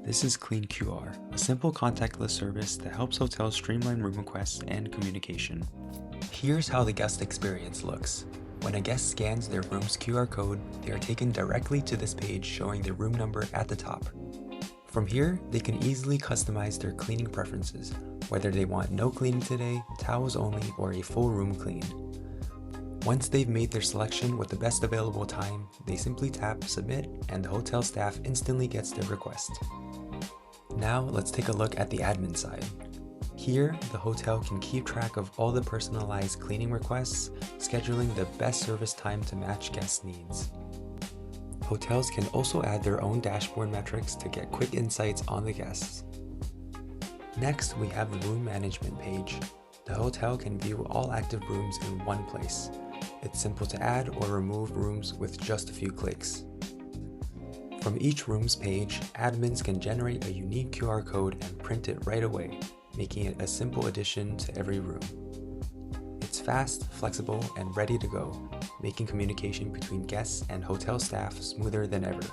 This is CleanQR, a simple contactless service that helps hotels streamline room requests and communication. Here's how the guest experience looks. When a guest scans their room's QR code, they are taken directly to this page showing their room number at the top. From here, they can easily customize their cleaning preferences, whether they want no cleaning today, towels only, or a full room clean. Once they've made their selection with the best available time, they simply tap Submit and the hotel staff instantly gets their request. Now let's take a look at the admin side. Here, the hotel can keep track of all the personalized cleaning requests, scheduling the best service time to match guest needs. Hotels can also add their own dashboard metrics to get quick insights on the guests. Next, we have the room management page. The hotel can view all active rooms in one place. It's simple to add or remove rooms with just a few clicks. From each room's page, admins can generate a unique QR code and print it right away, making it a simple addition to every room. It's fast, flexible, and ready to go, making communication between guests and hotel staff smoother than ever.